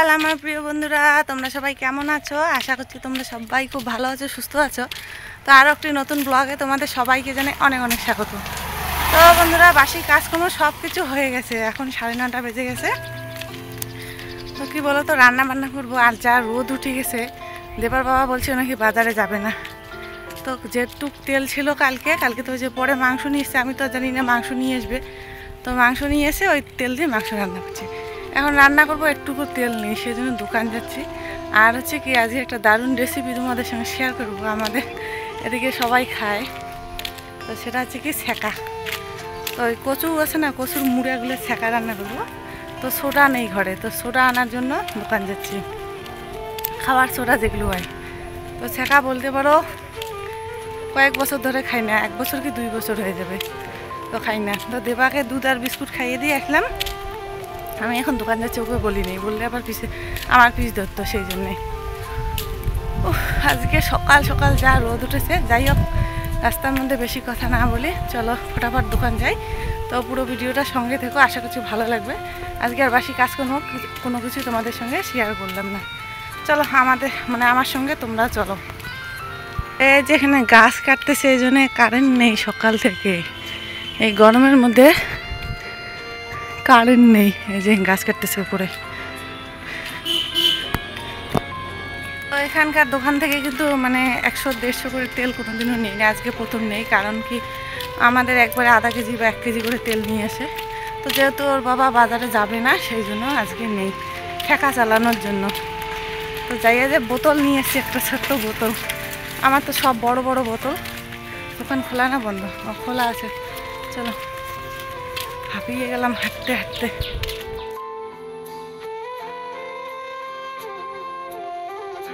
সকাল আমার প্রিয় বন্ধুরা, তোমরা সবাই কেমন আছো? আশা করছি তোমরা সবাই খুব ভালো আছো, সুস্থ আছো। তো আরও একটি নতুন ব্লগে তোমাদের সবাইকে জানাই অনেক অনেক স্বাগত। তো বন্ধুরা, বাসি কাজকর্ম সব কিছু হয়ে গেছে, এখন 9:30 বেজে গেছে। তো কী বলো তো, রান্না বান্না করবো। আর যা রোদ উঠে গেছে, দেবার বাবা বলছে নাকি বাজারে যাবে না। তো যেটুক তেল ছিল কালকে তো ওই যে পরে মাংস নিয়ে এসছে, আমি তো জানি না মাংস নিয়ে আসবে। তো মাংস নিয়ে এসে ওই তেল দিয়ে মাংস রান্না করছি। এখন রান্না করবো, একটুকু তেল নেই, সেই জন্য দোকান যাচ্ছি। আর হচ্ছে কি, আজকে একটা দারুণ রেসিপি তোমাদের সঙ্গে শেয়ার করবো। আমাদের এদিকে সবাই খায়, তো সেটা হচ্ছে কি ছ্যাঁকা। তো ওই কচু আছে না, কচুর মুড়াগুলো ছ্যাঁকা রান্না করবো। তো সোডা নেই ঘরে, তো সোডা আনার জন্য দোকান যাচ্ছি। খাবার সোডা যেগুলো হয়, তো ছ্যাঁকা বলতে পারো কয়েক বছর ধরে খাই না, 1 বছর কি 2 বছর হয়ে যাবে, তো খাই না। তো দেবাকে দুধ আর বিস্কুট খাইয়ে দিয়ে আসলাম। আমি এখন দোকান যাচ্ছি, ওকে বলিনি, বললে আবার আমার পিস ধরতো, সেই জন্যে। আজকে সকাল সকাল যা রোদ উঠেছে। যাই হোক, রাস্তার মধ্যে বেশি কথা না বলে চলো ফটাফট দোকান যাই। তো পুরো ভিডিওটা সঙ্গে থেকো, আশা করছি ভালো লাগবে। আজকে আর বাসি কাজ কোনো কিছু তোমাদের সঙ্গে শেয়ার করলাম না। চলো আমার সঙ্গে তোমরা চলো। এই যেখানে গাছ কাটতেছে, এই জন্য কারেন্ট নেই সকাল থেকে। এই গরমের মধ্যে কারেন্ট নেই, এই যে গাছ কাটতেছে উপরে। তো এখানকার দোকান থেকে কিন্তু 100-150 করে তেল কোনোদিনও নেই না, আজকে প্রথম নেই। কারণ কি, আমাদের একবারে আধা কেজি বা 1 কেজি করে তেল নিয়ে আসে। তো যেহেতু ওর বাবা বাজারে যাবে না, সেই জন্য আজকে নেই, ঠেকা চালানোর জন্য। তো যাইয়া যে বোতল নিয়ে এসেছি, একটা ছোট্ট বোতল। আমার তো সব বড় বড় বোতল। দোকান খোলা না বন্ধ? খোলা আছে। চলো, হাঁপিয়ে গেলাম হাঁটতে হাঁটতে।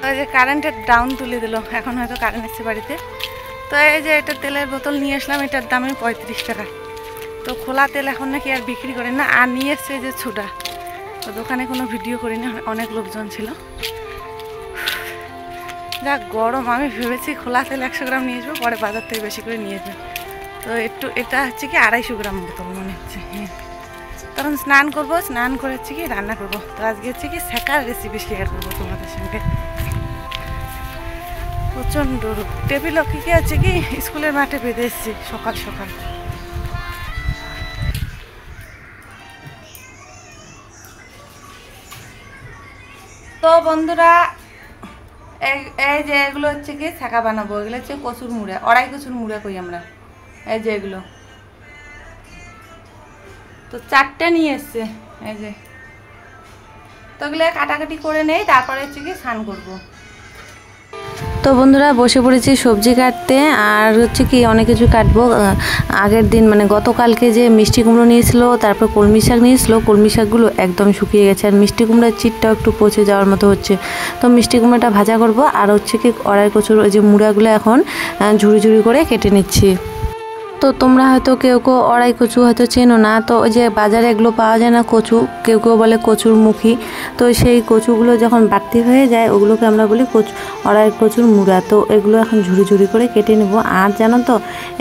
ওই যে কারেন্টের ডাউন তুলে দিল, এখন হয়তো কারেন্ট এসছে বাড়িতে। তো এই যে এটা তেলের বোতল নিয়ে আসলাম, এটার দামে 35 টাকা। তো খোলা তেল এখন নাকি আর বিক্রি করে না। আর নিয়ে এসছে যে ছুটা। তো দোকানে কোনো ভিডিও করি না, অনেক লোকজন ছিল। যা গরম, আমি ভেবেছি খোলা তেল 100 গ্রাম নিয়ে আসবো, পরে বাজার থেকে বেশি করে নিয়ে আসবো। তো এটা হচ্ছে কি 250 গ্রাম বোতল মনে হচ্ছে। হ্যাঁ, তখন স্নান করবো, স্নান করে হচ্ছে কি রান্না করবো। তো আজকে হচ্ছে কি ছ্যাঁকার রেসিপি শেয়ার করবো তোমাদের সঙ্গে। প্রচণ্ড রোদ। টেবিলও কি আছে কি, স্কুলের মাঠে বেঁধে এসেছি সকাল সকাল। তো বন্ধুরা, এই যে এগুলো হচ্ছে কি ছ্যাঁকা বানাবো। এগুলো হচ্ছে কচুর মুড়া, অড়াই কচুর মুড়া কই আমরা। এই যে এগুলো তো 4টে নিয়ে এসছে। এই যে, তো এগুলো কাটাকাটি করে নেই, তারপরে হচ্ছে কি স্নান করবো। তো বন্ধুরা, বসে পড়েছি সবজি কাটতে। আর হচ্ছে কি অনেক কিছু কাটবো। আগের দিন গতকালকে যে মিষ্টি কুমড়ো নিয়েছিল, তারপর কলমি শাক নিয়েছিল, কলমি শাকগুলো একদম শুকিয়ে গেছে। আর মিষ্টি কুমড়োর চিটটাও একটু পচে যাওয়ার মতো হচ্ছে। তো মিষ্টি কুমড়োটা ভাজা করব। আর হচ্ছে কি অড়াই কচুর ওই যে মুড়াগুলো এখন ঝুড়ি ঝুড়ি করে কেটে নিচ্ছি। তো তোমরা হয়তো কেউ কেউ অড়াই কচু হয়তো চেনো না। তো ওই যে বাজারে এগুলো পাওয়া যায় না কচু, কেউ কেউ বলে কচুর মুখী। তো সেই কচুগুলো যখন বাড়তি হয়ে যায়, ওগুলোকে আমরা বলি অড়াই কচুর মুড়া। তো এগুলো এখন ঝুড়ি ঝুড়ি করে কেটে নেব। আর জানো তো,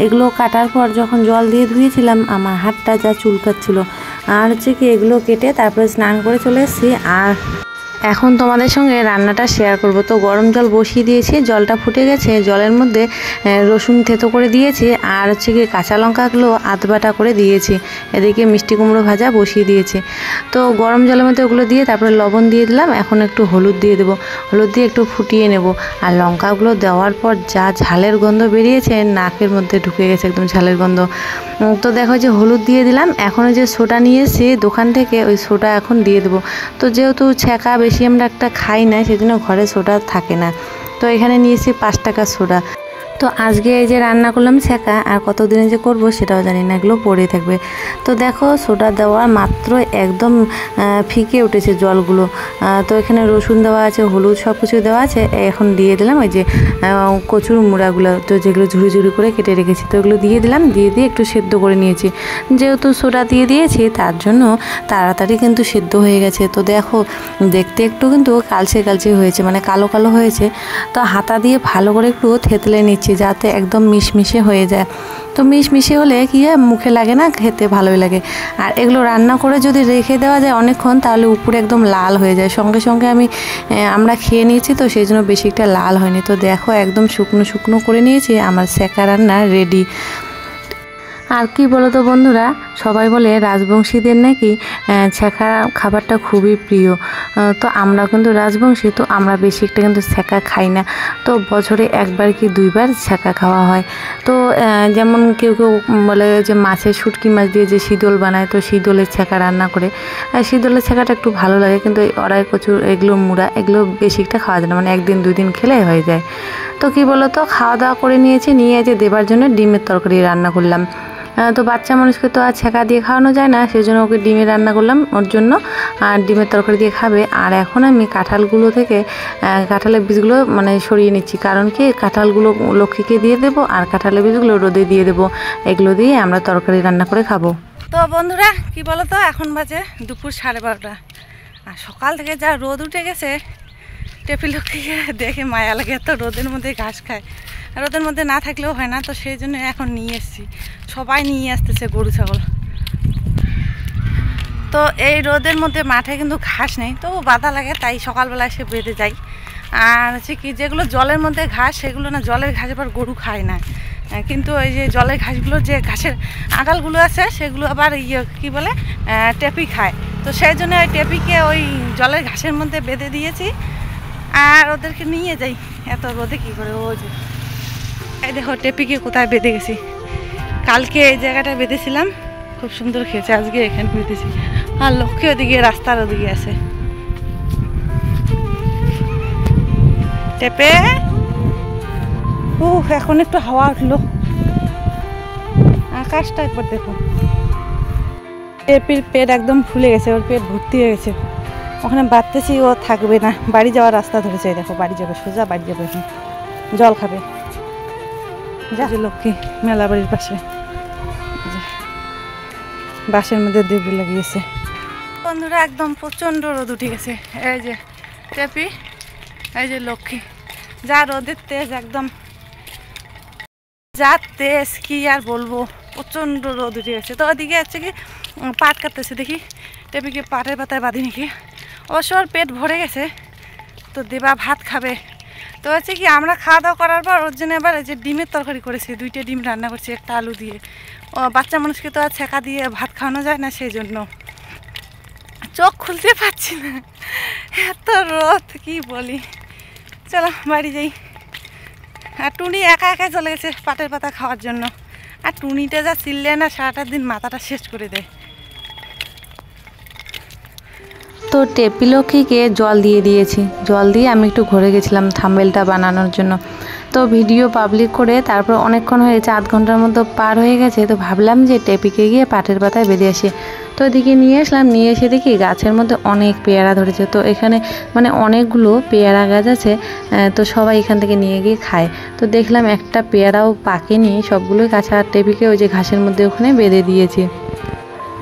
এগুলো কাটার পর যখন জল দিয়ে ধুয়েছিলাম, আমার হাতটা যা চুলকাচ্ছিল। আর হচ্ছে কি এগুলো কেটে তারপরে স্নান করে চলে এসেছি। আর এখন তোমাদের সঙ্গে রান্নাটা শেয়ার করব। তো গরম জল বসিয়ে দিয়েছি, জলটা ফুটে গেছে। জলের মধ্যে রসুন থেতো করে দিয়েছি, আর হচ্ছে কি কাঁচা লঙ্কাগুলো আধবাটা করে দিয়েছি। এদিকে মিষ্টি কুমড়ো ভাজা বসিয়ে দিয়েছি। তো গরম জলের মধ্যে ওগুলো দিয়ে তারপরে লবণ দিয়ে দিলাম। এখন একটু হলুদ দিয়ে দেবো, হলুদ দিয়ে একটু ফুটিয়ে নেব। আর লঙ্কাগুলো দেওয়ার পর যা ঝালের গন্ধ বেরিয়েছে, নাকের মধ্যে ঢুকে গেছে একদম ঝালের গন্ধ। তো দেখো যে হলুদ দিয়ে দিলাম। এখন ওই যে সোডা নিয়ে এসে দোকান থেকে, ওই সোডা এখন দিয়ে দেবো। তো যেহেতু ছ্যাঁকা বেশি আমরা একটা খাই না, সেজন্য ঘরে সোডা থাকে না। তো এখানে নিয়েছি 5 টাকা সোডা। তো আজকে এই যে রান্না করলাম ছ্যাঁকা, আর কতদিনে যে করব সেটাও জানি না, এগুলো পড়ে থাকবে। তো দেখো, সোডা দেওয়া মাত্র একদম ফিকে উঠেছে জলগুলো। তো এখানে রসুন দেওয়া আছে, হলুদ সব কিছু দেওয়া আছে। এখন দিয়ে দিলাম ওই যে কচুর মুড়াগুলো, তো যেগুলো ঝুড়ি ঝুড়ি করে কেটে রেখেছি, তো এগুলো দিয়ে দিলাম। দিয়ে একটু সেদ্ধ করে নিয়েছি। যেহেতু সোডা দিয়ে দিয়েছি, তার জন্য তাড়াতাড়ি কিন্তু সেদ্ধ হয়ে গেছে। তো দেখো, দেখতে একটু কিন্তু কালচে কালচে হয়েছে, কালো কালো হয়েছে। তো হাতা দিয়ে ভালো করে একটু থেতলে নিচ্ছি। নিচ্ছি যাতে একদম মিশমিশে হয়ে যায়। তো মিশমিশে হলে কি হয়, মুখে লাগে না, খেতে ভালোই লাগে। আর এগুলো রান্না করে যদি রেখে দেওয়া যায় অনেকক্ষণ, তাহলে উপরে একদম লাল হয়ে যায়। সঙ্গে সঙ্গে আমরা খেয়ে নিয়েছি, তো সেই জন্য বেশি একটা লাল হয়নি। তো দেখো একদম শুকনো শুকনো করে নিয়েছি, আমার সেকা রান্না রেডি। আর কি বলো তো বন্ধুরা, সবাই বলে রাজবংশীদের নাকি ছ্যাঁকা খাবারটা খুবই প্রিয়। তো আমরা কিন্তু রাজবংশী, তো আমরা বেশি একটা কিন্তু ছ্যাঁকা খাই না। তো বছরে একবার কি দুইবার ছ্যাঁকা খাওয়া হয়। তো যেমন কেউ কেউ বলে যে মাছের শুটকি মাছ দিয়ে যে শীতল বানায়, তো শীতলের ছ্যাঁকা রান্না করে। শীতলের ছ্যাঁকাটা একটু ভালো লাগে, কিন্তু অড়াই কচু এগুলো মুড়া এগুলো বেশি একটা খাওয়া যায় না, মানে একদিন দুই দিন খেলে হয়ে যায়। তো কি বলো তো, খাওয়া দাওয়া করে নিয়েছি, নিয়ে যে দেবার জন্য ডিমের তরকারি রান্না করলাম। তো বাচ্চা মানুষকে তো আর ছ্যাঁকা দিয়ে খাওয়ানো যায় না, সেই জন্য ওকে ডিমে রান্না করলাম ওর জন্য, আর ডিমের তরকারি দিয়ে খাবে। আর এখন আমি কাঁঠালগুলো থেকে কাঁঠালের বীজগুলো মানে সরিয়ে নিচ্ছি, কারণ কি কাঁঠালগুলো লক্ষ্মীকে দিয়ে দেবো, আর কাঁঠালের বীজগুলো রোদে দিয়ে দেবো। এগুলো দিয়ে আমরা তরকারি রান্না করে খাবো। তো বন্ধুরা কি বলো তো, এখন বাজে দুপুর 12:30, আর সকাল থেকে যা রোদ উঠে গেছে, টেপি লক্ষ্মীকে দেখে মায়া লাগে, এত রোদের মধ্যে ঘাস খায়। রোদের মধ্যে না থাকলেও হয় না, তো সেই জন্য এখন নিয়ে এসেছি। সবাই নিয়ে আসতেছে গরু ছাগল। তো এই রোদের মধ্যে মাঠে কিন্তু ঘাস নেই, তো বাধা লাগে, তাই সকালবেলা এসে বেঁধে যাই। আর হচ্ছে কি, যেগুলো জলের মধ্যে ঘাস, সেগুলো না জলের ঘাস আবার গরু খায় না, কিন্তু ওই যে জলের ঘাসগুলো, যে ঘাসের আগালগুলো আছে, সেগুলো আবার কি বলে টেপি খায়। তো সেই জন্য ওই টেপিকে ওই জলের ঘাসের মধ্যে বেঁধে দিয়েছি, আর ওদেরকে নিয়ে যাই। এত রোদে কী করে, ও যে এই দেখো টেপিকে কোথায় বেঁধে গেছি। কালকে এই জায়গাটায় বেঁধেছিলাম, খুব সুন্দর খেয়েছে, আজকে এখানে বেঁধেছি। আর লক্ষ্মী ওদিকে রাস্তার ওদিকে আছে। টেপে এখন একটু হাওয়া উঠলো, আকাশটা একবার দেখো। টেপির পেট একদম ফুলে গেছে, ওর পেট ভর্তি হয়ে গেছে। ওখানে বাঁধতেছি, ও থাকবে না, বাড়ি যাওয়ার রাস্তা ধরেছে। দেখো বাড়ি যাবে, সোজা বাড়ি যাবে, এখন জল খাবে। যা লক্ষ্মী মেলা বাড়ির পাশে বাঁশের মধ্যে দেবী লাগিয়েছে। বন্ধুরা একদম প্রচণ্ড রোদ উঠে গেছে। এই যে টেপি, এই যে লক্ষ্মী, যা রোদের তেজ, একদম যা তেজ কি আর বলবো, প্রচণ্ড রোদ উঠে গেছে। তো ওদিকে হচ্ছে কি পাট কাটতেছে, দেখি টেপিকে পাটের পাতায় বাঁধি নাকি। অবশ্য ওর পেট ভরে গেছে, তো দেবা ভাত খাবে। তো হচ্ছে কি, আমরা খাওয়া দাওয়া করার পর ওর জন্য এবার যে ডিমের তরকারি করেছি, 2টা ডিম রান্না করছি, একটা আলু দিয়ে। ও বাচ্চা মানুষকে তো আর ছ্যাঁকা দিয়ে ভাত খাওয়ানো যায় না, সেই জন্য চোখ খুলতে পারছি না, এত রোদ কি বলি। চলো বাড়ি যাই। আর টুনি একা একাই চলে গেছে পাটের পাতা খাওয়ার জন্য। আর টুনিটা যা চিল্লে না, সারাটা দিন মাথাটা শেষ করে দেয়। তো টেপি লক্ষ্মীকে জল দিয়ে দিয়েছি, জল দিয়ে আমি একটু ঘুরে গেছিলাম থাম্বনেলটা বানানোর জন্য। তো ভিডিও পাবলিক করে তারপর অনেকক্ষণ হয়েছে, 8 ঘন্টার মতো পার হয়ে গেছে। তো ভাবলাম যে টেপিকে গিয়ে পাটের পাতায় বেঁধে আসি। তো এদিকে নিয়ে আসলাম, নিয়ে এসে দেখি গাছের মধ্যে অনেক পেয়ারা ধরেছে। তো এখানে মানে অনেকগুলো পেয়ারা গাছ আছে, তো সবাই এখান থেকে নিয়ে গিয়ে খায়। তো দেখলাম একটা পেয়ারাও পাকেনি, সবগুলোই কাঁচা। টেপিকে ওই যে ঘাসের মধ্যে ওখানে বেঁধে দিয়েছি।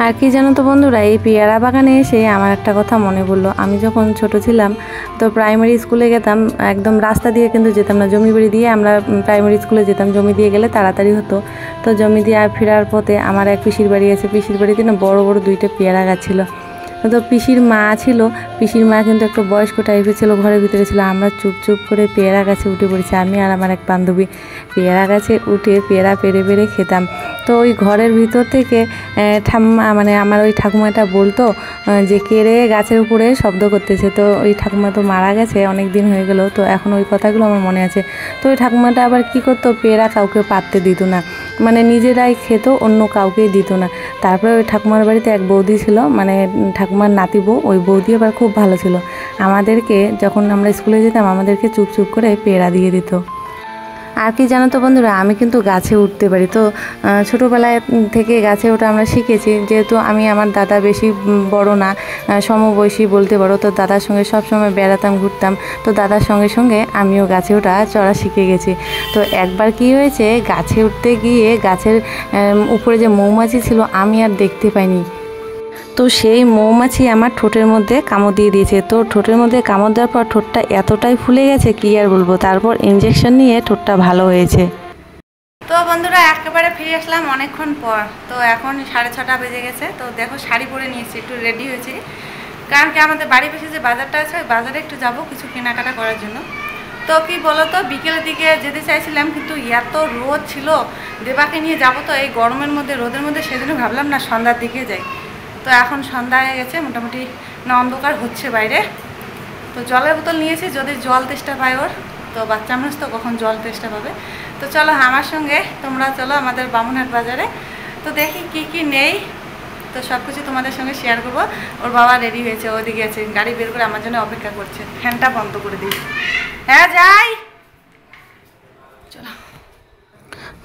আর কি জানো তো বন্ধুরা, এই পেয়ারা বাগানে এসে আমার একটা কথা মনে পড়লো। আমি যখন ছোট ছিলাম, তো প্রাইমারি স্কুলে যেতাম, একদম রাস্তা দিয়ে কিন্তু যেতাম না, জমি বাড়ি দিয়ে আমরা প্রাইমারি স্কুলে যেতাম। জমি দিয়ে গেলে তাড়াতাড়ি হতো। তো জমি দিয়ে ফেরার পথে আমার এক পিসির বাড়ি আছে, পিসির বাড়িতে না বড় বড় 2টা পেয়ারা গাছ ছিল। তো পিসির মা ছিল, পিসির মা কিন্তু একটা বয়স্ক টাইপের ছিল, ঘরের ভিতরে ছিল। আমরা চুপ করে পেয়ারা গাছে উঠে পড়েছি, আমি আর আমার এক বান্ধবী পেয়ারা গাছে উঠে পেয়ারা পেরে পেরে খেতাম। তো ওই ঘরের ভিতর থেকে ঠাম্মা মানে আমার ওই ঠাকুমাটা বলতো যে কে রে গাছের উপরে শব্দ করতেছে। তো ওই ঠাকুমা তো মারা গেছে, অনেক দিন হয়ে গেল, তো এখন ওই কথাগুলো আমার মনে আছে। তো ওই ঠাকুমাটা আবার কি করতো, পেয়ারা কাউকে পাততে দিত না, মানে নিজেরাই খেত, অন্য কাউকেই দিত না। তারপরে ওই ঠাকুমার বাড়িতে এক বৌদি ছিল, মানে ঠাকুমার নাতি বউ, ওই বৌদি আবার খুব ভালো ছিল। আমাদেরকে যখন আমরা স্কুলে যেতাম, আমাদেরকে চুপ করে পেয়ারা দিয়ে দিত। আর কি জানো তো বন্ধুরা, আমি কিন্তু গাছে উঠতে পারি। তো ছোটোবেলায় থেকে গাছে ওঠা আমরা শিখেছি, যেহেতু আমি আমার দাদা বেশি বড় না, সমবয়সী বলতে পারো। তো দাদার সঙ্গে সবসময় বেড়াতাম, ঘুরতাম। তো দাদার সঙ্গে সঙ্গে আমিও গাছে ওঠা চড়া শিখে গেছি। তো একবার কি হয়েছে, গাছে উঠতে গিয়ে গাছের উপরে যে মৌমাছি ছিল, আমি আর দেখতে পাইনি। তো সেই মৌমাছি আমার ঠোঁটের মধ্যে কামড় দিয়ে দিয়েছে। তো ঠোঁটের মধ্যে কামড় দেওয়ার পর ঠোঁটটা এতটাই ফুলে গেছে কি আর বলবো। তারপর ইনজেকশন নিয়ে ঠোঁটটা ভালো হয়েছে। তো বন্ধুরা একেবারে ফিরে আসলাম অনেকক্ষণ পর। তো এখন 6:30 বেজে গেছে। তো দেখো শাড়ি পরে নিয়েছি, একটু রেডি হয়েছি, কারণ কি আমাদের বাড়ি পাশে যে বাজারটা আছে ওই বাজারে একটু যাব কিছু কেনাকাটা করার জন্য। তো কি বলো তো, বিকেলের দিকে যেতে চাইছিলাম কিন্তু এত রোদ ছিল, দেবাকে নিয়ে যাব তো এই গরমের মধ্যে রোদের মধ্যে, সেজন্য ভাবলাম না সন্ধ্যার দিকে যাই। তো এখন সন্ধ্যা হয়ে গেছে, মোটামুটি না অন্ধকার হচ্ছে বাইরে। তো জলের বোতল নিয়েছি, যদি জল তেষ্টা পায় ওর, তো বাচ্চা মানুষ তো কখন জল তেষ্টা পাবে। তো চলো আমার সঙ্গে তোমরা চলো আমাদের বামুনহাট বাজারে। তো দেখি কি কি নেই, তো সব কিছু তোমাদের সঙ্গে শেয়ার করবো। ওর বাবা রেডি হয়েছে, ওদিকে আছে, গাড়ি বের করে আমার জন্য অপেক্ষা করছে। ফ্যানটা বন্ধ করে দিই। হ্যাঁ যাই, চলো।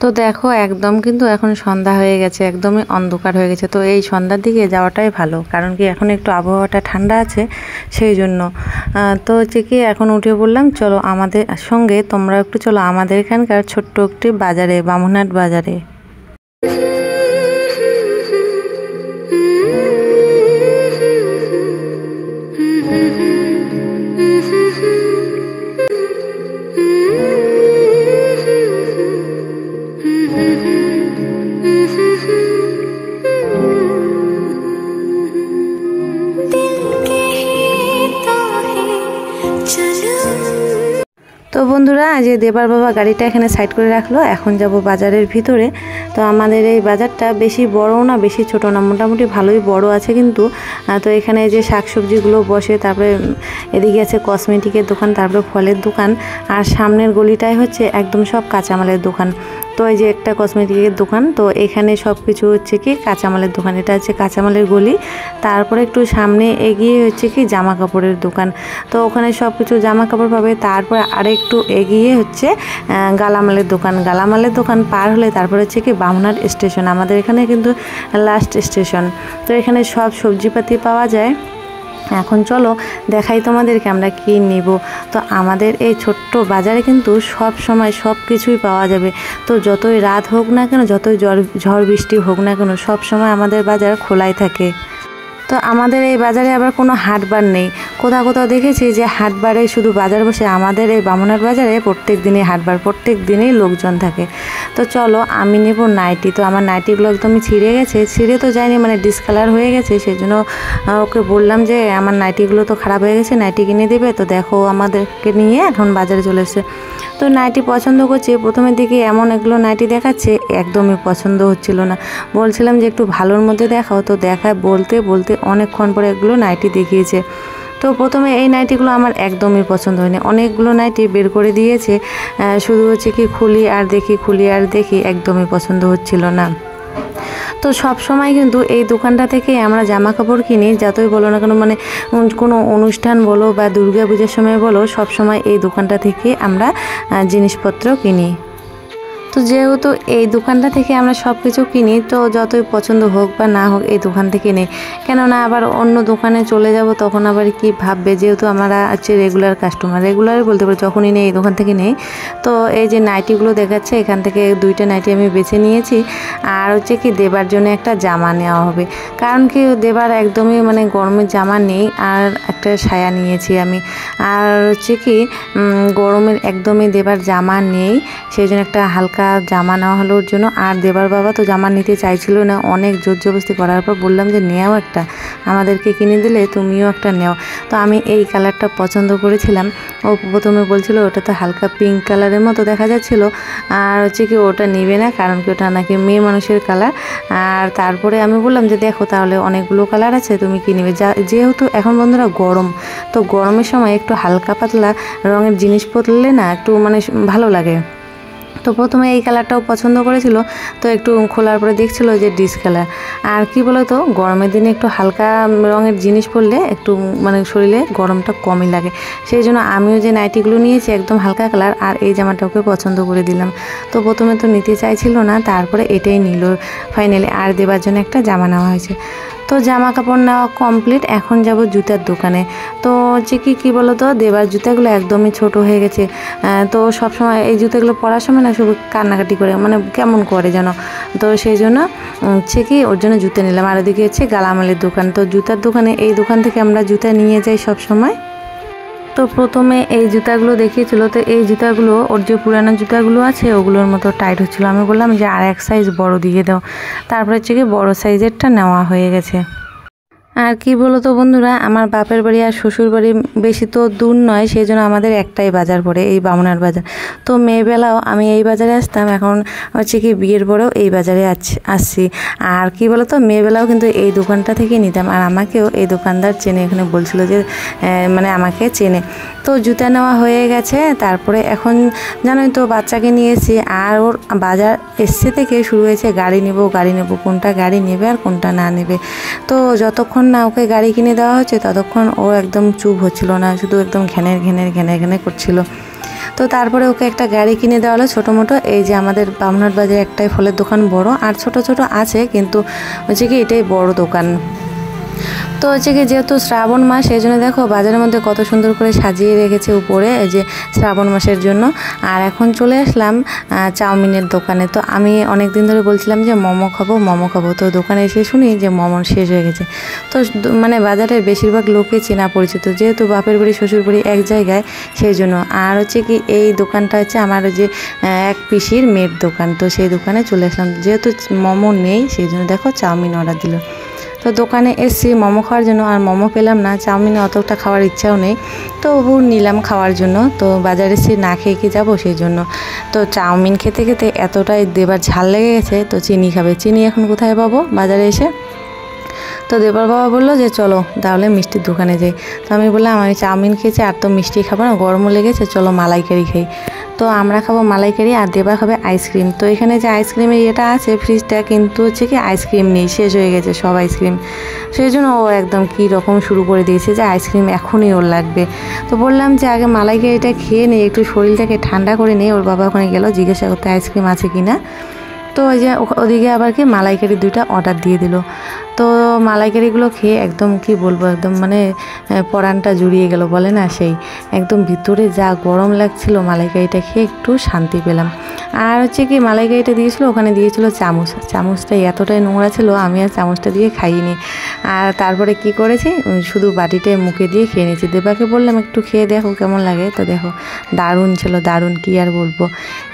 তো দেখো একদম কিন্তু এখন সন্ধ্যা হয়ে গেছে, একদমই অন্ধকার হয়ে গেছে। তো এই সন্ধ্যার দিকে যাওয়াটাই ভালো, কারণ কি এখন একটু আবহাওয়াটা ঠান্ডা আছে সেই জন্য। তো হচ্ছে কি এখন উঠে পড়লাম, চলো আমাদের সঙ্গে তোমরা একটু চলো আমাদের এখানকার ছোট্ট একটি বাজারে, বামুনহাট বাজারে। তো বন্ধুরা যে দেবার বাবা গাড়িটা এখানে সাইড করে রাখলো, এখন যাব বাজারের ভিতরে। তো আমাদের এই বাজারটা বেশি বড় না বেশি ছোট না, মোটামুটি ভালোই বড় আছে কিন্তু। তো এখানে যে শাকসবজিগুলো বসে, তারপরে এদিকে আছে কসমেটিকের দোকান, তারপরে ফলের দোকান, আর সামনের গলিটাই হচ্ছে একদম সব কাঁচামালের দোকান। তো এই যে একটা কসমেটিকের দোকান, তো এখানে সব কিছু হচ্ছে কি কাঁচামালের দোকান, এটা হচ্ছে কাঁচামালের গলি। তারপরে একটু সামনে এগিয়ে হচ্ছে কি জামা কাপড়ের দোকান, তো ওখানে সব কিছু জামা কাপড় পাবে। তারপরে আরেকটু এগিয়ে হচ্ছে গালামালের দোকান, গালামালের দোকান পার হলে তারপরে হচ্ছে কি বামুনহাট স্টেশন, আমাদের এখানে কিন্তু লাস্ট স্টেশন। তো এখানে সব সবজিপাতি পাওয়া যায়। এখন চলো দেখাই তোমাদেরকে আমরা কি নিব। তো আমাদের এই ছোট্ট বাজারে কিন্তু সব সময় সব কিছুই পাওয়া যাবে। তো যতই রাত হোক না কেন, যতই ঝড় বৃষ্টি হোক না কেন, সব সময় আমাদের বাজার খোলাই থাকে। তো আমাদের এই বাজারে আবার কোনো হাটবার নেই। কোথাও কোথাও দেখেছি যে হাটবারে শুধু বাজার বসে, আমাদের এই বামুনহাট বাজারে প্রত্যেক দিনই হাটবার, প্রত্যেক দিনেই লোকজন থাকে। তো চলো আমি নেব নাইটি। তো আমার নাইটিগুলো একদমই ছিঁড়ে গেছে, ছিঁড়ে তো যায়নি মানে ডিসকালার হয়ে গেছে, সেই জন্য ওকে বললাম যে আমার নাইটিগুলো তো খারাপ হয়ে গেছে, নাইটি কিনে দেবে। তো দেখো আমাদেরকে নিয়ে এখন বাজারে চলে এসেছে। তো নাইটি পছন্দ করছি, প্রথমের দিকে এমন এগুলো নাইটি দেখাচ্ছে, একদমই পছন্দ হচ্ছিল না। বলছিলাম যে একটু ভালোর মধ্যে দেখাও, তো দেখায় বলতে বলতে অনেকক্ষণ পরে এগুলো নাইটি দেখিয়েছে। তো প্রথমে এই নাইটিগুলো আমার একদমই পছন্দ হয়নি, অনেকগুলো নাইটি বের করে দিয়েছে, শুধু হচ্ছে কি খুলি আর দেখি, খুলি আর দেখি, একদমই পছন্দ হচ্ছিল না। তো সব সময় কিন্তু এই দোকানটা থেকে আমরা জামা কাপড় কিনি, যতই বলো না কেন, মানে কোনো অনুষ্ঠান বলো বা দুর্গা পূজার সময় বলো, সব সময় এই দোকানটা থেকে আমরা জিনিসপত্র কিনি। তো যেহেতু এই দোকানটা থেকে আমরা সব কিছু কিনি, তো যতই পছন্দ হোক বা না হোক এই দোকান থেকে নেই, কেননা আবার অন্য দোকানে চলে যাব তখন আবার কি ভাববে, যেহেতু আমরা হচ্ছে রেগুলার কাস্টমার, রেগুলারই বলতে পারি, যখনই নেই এই দোকান থেকে নেই। তো এই যে নাইটিগুলো দেখাচ্ছে, এখান থেকে 2টা নাইটি আমি বেছে নিয়েছি। আর হচ্ছে কি দেবার জন্য একটা জামা নেওয়া হবে, কারণ কি দেবার একদমই মানে গরমের জামা নেই, আর একটা সায়া নিয়েছি আমি। আর হচ্ছে কি গরমের একদমই দেবার জামা নেই, সেই জন্য একটা হালকা জামা নেওয়া হলো ওর জন্য। আর দেবার বাবা তো জামা নিতে চাইছিল না, অনেক জোর জবরদস্তি করার পর বললাম যে নেও একটা, আমাদেরকে কিনে দিলে তুমিও একটা নেও। তো আমি এই কালারটা পছন্দ করেছিলাম, ও প্রথমে বলছিল ওটা তো হালকা পিঙ্ক কালারের মতো দেখা যাচ্ছিল, আর হচ্ছে কি ওটা নেবে না, কারণ কি ওটা নাকি মেয়ে মানুষের কালার। আর তারপরে আমি বললাম যে দেখো তাহলে অনেকগুলো কালার আছে, তুমি কি নেবে, যেহেতু এখন বন্ধুরা গরম, তো গরমের সময় একটু হালকা পাতলা রঙের জিনিস পরলে না একটু মানে ভালো লাগে। তো প্রথমে এই কালারটাও পছন্দ করেছিল, তো একটু খোলার পরে দেখছিল যে ডিস কালার। আর কি বলো তো, গরমের দিনে একটু হালকা রঙের জিনিস পরলে একটু মানে শরীরে গরমটা কমই লাগে, সেই জন্য আমিও যে নাইটিগুলো নিয়েছি একদম হালকা কালার, আর এই জামাটাকে পছন্দ করে দিলাম। তো প্রথমে তো নিতে চাইছিল না, তারপরে এটাই নিল ফাইনালি, আর দেবার জন্য একটা জামা নেওয়া হয়েছে। তো জামা কাপড় নেওয়া কমপ্লিট, এখন যাব জুতার দোকানে। তো হচ্ছে কি বলো তো, দেবার জুতাগুলো একদমই ছোট হয়ে গেছে। তো সবসময় এই জুতাগুলো পরার সময় না শুধু কান্নাকাটি করে, মানে কেমন করে যেন। তো সেই জন্য হচ্ছে কি ওর জন্য জুতা নিলাম। আর ওদিকে হচ্ছে গালামালের দোকান। তো জুতার দোকানে, এই দোকান থেকে আমরা জুতা নিয়ে যাই সব সময়। তো প্রথমে এই জুতাগুলো দেখিয়েছিল, তো এই জুতাগুলো ওর যে পুরানো জুতাগুলো আছে ওগুলোর মতো টাইট হচ্ছিলো। আমি বললাম যে আর এক সাইজ বড় দিয়ে দাও। তারপরে হচ্ছে কি বড় সাইজেরটা নেওয়া হয়ে গেছে। আর কি বলো তো বন্ধুরা, আমার বাপের বাড়ি আর শ্বশুর বাড়ি বেশি তো দূর নয়, সেই জন্য আমাদের একটাই বাজার পড়ে, এই বামুনার বাজার। তো মেয়েবেলাও আমি এই বাজারে আসতাম, এখন হচ্ছে কি বিয়ের পরেও এই বাজারে আসছি। আর কি বলো তো, মেয়েবেলাও কিন্তু এই দোকানটা থেকে নিতাম। আর আমাকেও এই দোকানদার চেনে, এখানে বলছিল যে মানে আমাকে চেনে। তো জুতা নেওয়া হয়ে গেছে। তারপরে এখন জানোই তো বাচ্চাকে নিয়েছি, আর ওর বাজার এসছে থেকে শুরু হয়েছে গাড়ি নেব, কোনটা গাড়ি নেবে আর কোনটা না নেবে। তো যতক্ষণ না ওকে গাড়ি কিনে দেওয়া হচ্ছে ততক্ষণ ও একদম চুপ হচ্ছিল না, শুধু একদম ঘ্যানের করছিল। তো তারপরে ওকে একটা গাড়ি কিনে দেওয়া হলো ছোটো মোটো। এই যে আমাদের বামনাট বাজারে একটাই ফলের দোকান বড়, আর ছোট ছোট আছে, কিন্তু হচ্ছে কি এটাই বড় দোকান। তো হচ্ছে কি যেহেতু শ্রাবণ মাস, সেই জন্য দেখো বাজারের মধ্যে কত সুন্দর করে সাজিয়ে রেখেছে উপরে, এই যে শ্রাবণ মাসের জন্য। আর এখন চলে আসলাম চাউমিনের দোকানে। তো আমি অনেক দিন ধরে বলছিলাম যে মোমো খাবো। তো দোকানে এসে শুনি যে মোমো শেষ হয়ে গেছে। তো মানে বাজারের বেশিরভাগ লোকে চেনা পরিচিত, যেহেতু বাপের বাড়ি শ্বশুর বাড়ি এক জায়গায়, সেই জন্য। আর হচ্ছে কি এই দোকানটা হচ্ছে আমার যে এক পিসির মেয়ের দোকান। তো সেই দোকানে চলে আসলাম, যেহেতু মোমো নেই সেই জন্য দেখো চাউমিন অর্ডার দিল। তো দোকানে এসেছি মোমো খাওয়ার জন্য, আর মোমো পেলাম না, চাউমিনে অতটা খাওয়ার ইচ্ছাও নেই। তো তবু নিলাম খাওয়ার জন্য। তো বাজারে এসে না খেয়ে কি যাবো, সেই জন্য। তো চাউমিন খেতে খেতে এতটাই দেবার ঝাল লেগে গেছে, তো চিনি খাবে। চিনি এখন কোথায় পাবো বাজারে এসে? তো দেবার বাবা বললো যে চলো তাহলে মিষ্টির দোকানে যাই। তো আমি বললাম আমি চাউমিন খেয়েছি, আর তো মিষ্টি খাবো না, গরমও লেগেছে, চলো মালাইকারি খাই। তো আমরা খাবো মালাইকারি, আর দেবা খাবে আইসক্রিম। তো এখানে যে আইসক্রিমের ইয়েটা আছে ফ্রিজটা, কিন্তু হচ্ছে কি আইসক্রিম নেই, শেষ হয়ে গেছে সব আইসক্রিম। সেই জন্য ও একদম কী রকম শুরু করে দিয়েছে যে আইসক্রিম এখনই ওর লাগবে। তো বললাম যে আগে মালাইকারিটা খেয়ে নিই, একটু শরীরটাকে ঠান্ডা করে নিই। ওর বাবা ওখানে গেল জিজ্ঞাসা করতে আইসক্রিম আছে কি না। তো ওই যে ওদিকে আবার কি মালাইকারি 2টা অর্ডার দিয়ে দিল। তো মালাইকারিগুলো খেয়ে একদম কি বলবো, একদম মানে পরানটা জুড়িয়ে গেল বলে না, সেই একদম ভিতরে যা গরম লাগছিল, মালাইকারিটা খেয়ে একটু শান্তি পেলাম। আর হচ্ছে কি মালাইকারিটা দিয়েছিল, ওখানে দিয়েছিল চামচটা এতটাই নোংরা ছিল, আমি আর চামচটা দিয়ে খাইনি। আর তারপরে কি করেছি, শুধু বাটিতে মুখে দিয়ে খেয়ে নিয়েছি। দেবাকে বললাম একটু খেয়ে দেখো কেমন লাগে। তো দেখো দারুণ ছিল, দারুণ, কি আর বলবো,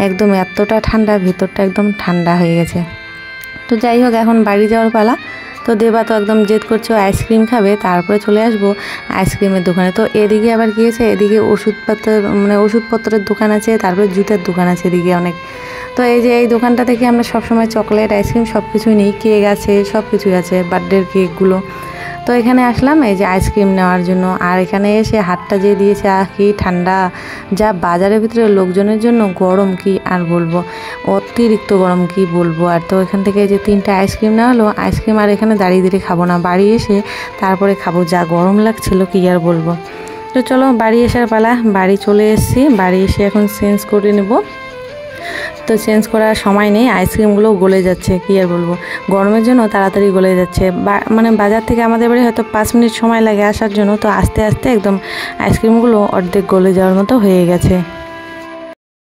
একদম এতটা ঠান্ডা, ভেতরটা একদম ঠান্ডা হয়ে গেছে। তো যাই হোক এখন বাড়ি যাওয়ার পালা। তো দেবা তো একদম জেদ করছে আইসক্রিম খাবে, তারপরে চলে আসবো আইসক্রিমের দোকানে। তো এদিকে আবার গিয়েছে, এদিকে ওষুধপত্রের দোকান আছে, তারপরে জুতার দোকান আছে এদিকে অনেক। তো এই যে এই দোকানটা থেকে আমরা সবসময় চকলেট, আইসক্রিম সব কিছুই নিই, কেক আছে, সব কিছুই আছে, বার্থডের কেকগুলো। তো এখানে আসলাম এই যে আইসক্রিম নেওয়ার জন্য। আর এখানে এসে হাতটা যে দিয়েছে, কি ঠান্ডা, যা বাজারের ভিতরে লোকজনের জন্য গরম কি আর বলবো, অতিরিক্ত গরম কি বলবো। আর তো এখান থেকে যে 3টা আইসক্রিম নেওয়া হলো, আইসক্রিম আর এখানে দাঁড়িয়ে খাবো না, বাড়ি এসে তারপরে খাবো, যা গরম লাগছিল কি আর বলবো। তো চলো বাড়ি আসার পালা। বাড়ি চলে এসেছি, বাড়ি এসে এখন চেঞ্জ করে নেব। তো চেঞ্জ করার সময় নেই, আইসক্রিমগুলো গলে যাচ্ছে, কি আর বলবো, গরমের জন্য তাড়াতাড়ি গলে যাচ্ছে। মানে বাজার থেকে আমাদের বাড়ি হয়তো 5 মিনিট সময় লাগে আসার জন্য, তো আস্তে আস্তে একদম আইসক্রিমগুলো অর্ধেক গলে যাওয়ার মতো হয়ে গেছে।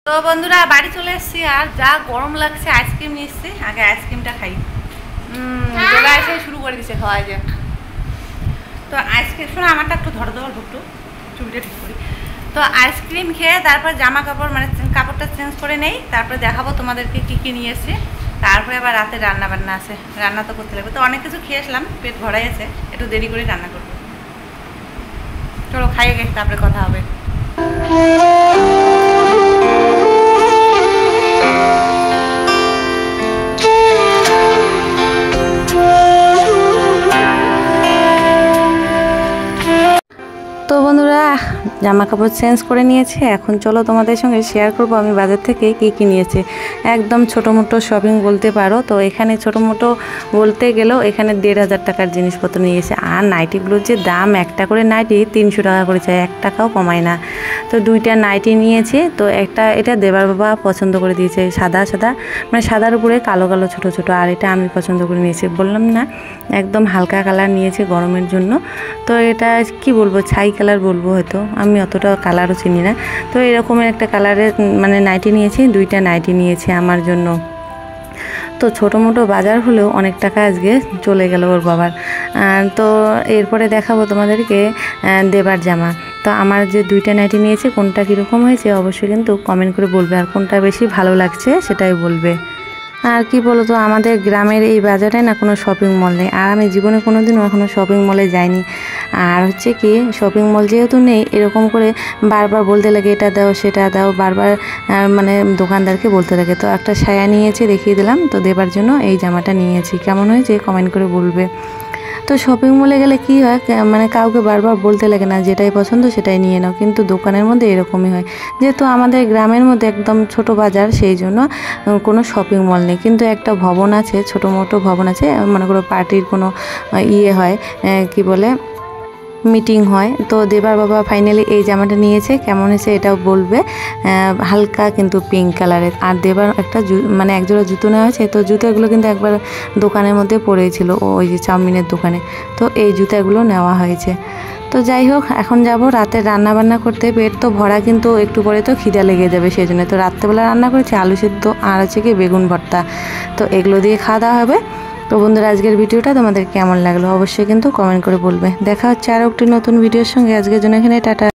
তো বন্ধুরা বাড়ি চলে এসেছি, আর যা গরম লাগছে, আইসক্রিম নিয়ে এসেছি, আগে আইসক্রিমটা খাই। চলে এসে শুরু করে দিচ্ছে খাওয়া যে। তো আইসক্রিম শোনো, আমারটা একটু ধরে দেওয়ার একটু চুলটা ঠিক করি। তো আইসক্রিম খেয়ে তারপর জামা কাপড় মানে কাপড়টা চেঞ্জ করে নেই, তারপরে দেখাবো তোমাদেরকে কী কী নিয়ে এসেছি। তারপরে আবার রাতে রান্না বান্না আছে, রান্না তো করতে লাগবে। তো অনেক কিছু খেয়ে আসলাম, পেট ভরাই আছে, একটু দেরি করে রান্না করবো। চলো খাইয়ে গেছে, তারপরে কথা হবে। তো বন্ধুরা জামা কাপড় চেঞ্জ করে নিয়েছে, এখন চলো তোমাদের সঙ্গে শেয়ার করব আমি বাজার থেকে কী কী নিয়েছি। একদম ছোটো মোটো শপিং বলতে পারো। তো এখানে ছোটো মোটো বলতে গেলেও এখানে 1,500 টাকার জিনিসপত্র নিয়েছে। আর নাইটিগুলোর যে দাম, একটা করে নাইটি 300 টাকা করে চাই, 1 টাকাও কমায় না। তো দুইটা নাইটি নিয়েছি। তো একটা এটা দেবার বাবা পছন্দ করে দিয়েছে, সাদা সাদা মানে সাদার উপরে কালো কালো ছোট ছোট, আর এটা আমি পছন্দ করে নিয়েছি। বললাম না একদম হালকা কালার নিয়েছি গরমের জন্য। তো এটা কি বলবো, ছাই কালার বলবো হয়তো, আমি অতটা কালারও চিনি না। তো এরকমের একটা কালারের মানে নাইটি নিয়েছি, দুইটা নাইটি নিয়েছি আমার জন্য। তো ছোটো মোটো বাজার হলেও অনেক টাকা আজকে চলে গেল ওর বাবার। তো এরপরে দেখাবো তোমাদেরকে দেবার জামা। তো আমার যে দুইটা নাইটি নিয়েছি কোনটা কীরকম হয়েছে অবশ্যই কিন্তু কমেন্ট করে বলবে, আর কোনটা বেশি ভালো লাগছে সেটাই বলবে। আর কি বলো তো, আমাদের গ্রামের এই বাজারে না কোনো শপিং মল নেই, আর আমি জীবনে কোনো দিনও এখনও শপিং মলে যাইনি। আর হচ্ছে কি, শপিং মল যেহেতু নেই এরকম করে বারবার বলতে লাগে এটা দাও সেটা দাও, বারবার মানে দোকানদারকে বলতে লাগে। তো একটা সায়া নিয়েছি, দেখিয়ে দিলাম। তো দেবার জন্য এই জামাটা নিয়েছি, কেমন হয়েছে কমেন্ট করে বলবে। তো শপিং মলে গেলে কি হয়, মানে কাউকে বারবার বলতে লাগে না যেটাই পছন্দ সেটাই নিয়ে নাও, কিন্তু দোকানের মধ্যে এরকমই হয়। যেহেতু আমাদের গ্রামের মধ্যে একদম ছোট বাজার, সেই জন্য কোনো শপিং মল নেই, কিন্তু একটা ভবন আছে, ছোটো মোটো ভবন আছে, মনে করো পার্টির কোনো ইয়ে হয়, কি বলে মিটিং হয়। তো দেবার বাবা ফাইনালি এই জামাটা নিয়েছে, কেমন হয়েছে এটাও বলবে। হালকা কিন্তু পিঙ্ক কালারের। আর দেবার একটা মানে একজোড়া জুতো নেওয়া হয়েছে। তো জুতোগুলো কিন্তু একবার দোকানের মধ্যে পড়েছিল, ওই যে চাউমিনের দোকানে, তো এই জুতাগুলো নেওয়া হয়েছে। তো যাই হোক, এখন যাব রাতে রান্না বান্না করতে। পেট তো ভরা, কিন্তু একটু পরে তো খিদা লেগে যাবে, সেই জন্য তো রাত্রেবেলা রান্না করেছি আলু সিদ্ধ আর হচ্ছে কি বেগুন ভর্তা। তো এগুলো দিয়ে খাওয়া দাওয়া হবে। তো বন্ধুরা, আজকের ভিডিওটা তোমাদের কেমন লাগলো অবশ্যই কিন্তু কমেন্ট করে বলবে। দেখা হচ্ছে আরও একটি নতুন ভিডিওর সঙ্গে। আজকের জন্য এখানে টাটা।